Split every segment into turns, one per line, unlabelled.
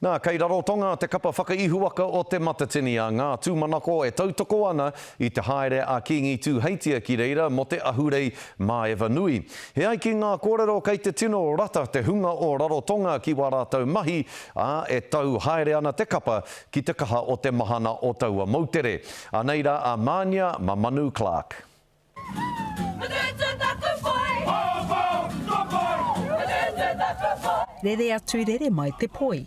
Nā, kei rarotonga te kapa whakaihuaka o te matatini a ngā tūmanako e tautoko ana i te haere a Kingi tū heitia ki reira mo te ahurei Māewa Nui. He ai ki ngā kōrero kei te tino rata te hunga o rarotonga ki wā rātou mahi a e tau haere ana te kapa ki te kaha o te mahana o taua Moutere. A neira a Mania Mamanu Clark.
Rere atu rere mai te poi.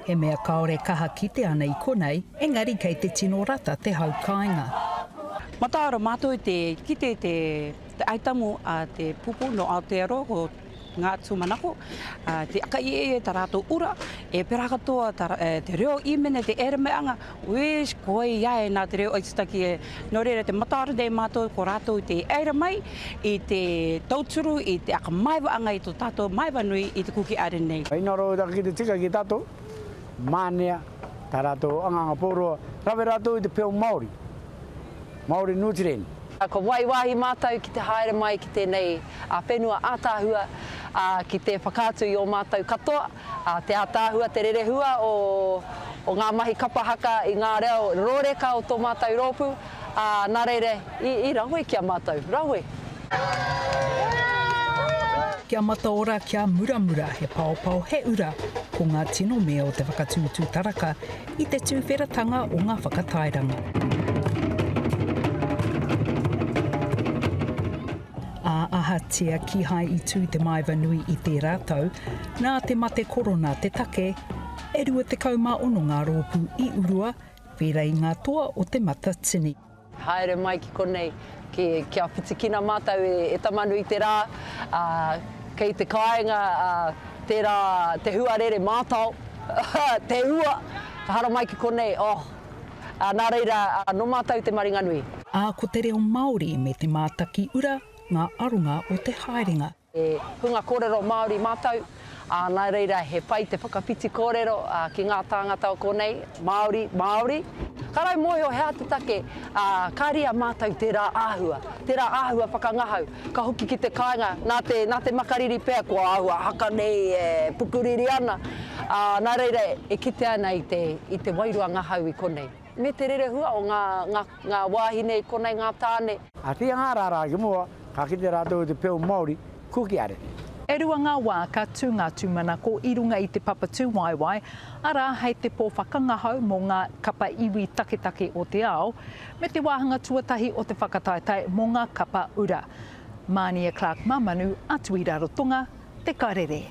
He mea kaore kaha kite ana I konei, engari kei te tino rata te haukainga.
Mataara mātou kite te aitamu a te pupu no Aotearoa ngā tūmanako, te akai tā rātou ura, e pera katoa te reo imene, te ere meanga, wesh koe iae nā te reo aitutaki e no reira te mataara dei mātou ko rātou te eira mai, I te tauturu, I te akamaiwa anga I tō tātou Māewa Nui I te kuki are nei.
Ina ro taka ki te tika ki tātou, mānea, tā rātou anganga pōroa, rawe rātou I te peo Māori, Māori Nutireni.
Ko waiwahi mātou ki te haere mai ki tēnei a whenua ātāhua ki te whakātu I o mātou katoa, te ātāhua, te rerehua o ngā mahi kapahaka I ngā reo rōreka o tō mātou rōpu, nā reire I rawe kia mātou, rawe.
Kia mata ora kia muramura he paopao he ura ko ngā tino mea o te whakatūtū taraka I te tūwheratanga o ngā whakatairanga. Ahatia ki hai I tū te Māewa Nui I te rātou, nā te mate korona te take, e rua te kaumāono ngā rōpū I urua, wera I ngā toa o te mata tini.
Haere mai ki konei, kia whitikina mātou e tamanu I te rā, kei te kāinga, te huarere mātau, te ua, hara mai ki konei, nā reira, no mātou te Maringanui.
Ko te reo Māori me te mātaki ura, ngā arunga o te haerenga.
E hunga kōrero Māori mātou, nā reira he pai te whakapiti kōrero ki ngā tāngata o konei, Māori. Karai mohi o he atu take, ka ria mātou te rā āhua whakangahau, ka hoki ki te kāinga, nā te makariri pēr kua āhua, haka nei pukuriri ana, nā reira e kite ana I te wairua ngahau I konei. Me te rerehua o ngā wāhine I konei ngā tāne.
A tia ngā rārā ki mua, ka kite rātou te peo Māori, kuki are.
E rua ngā wā ka tū ngā tūmanako I runga I te papatū waiwai, ara hei te pō whakangahau mō ngā kapa iwi taketake o te ao, me te wāhanga tuatahi o te whakataitai mō ngā kapa ura. Mania Clark Mamanu, atu I Rarotonga, te karere.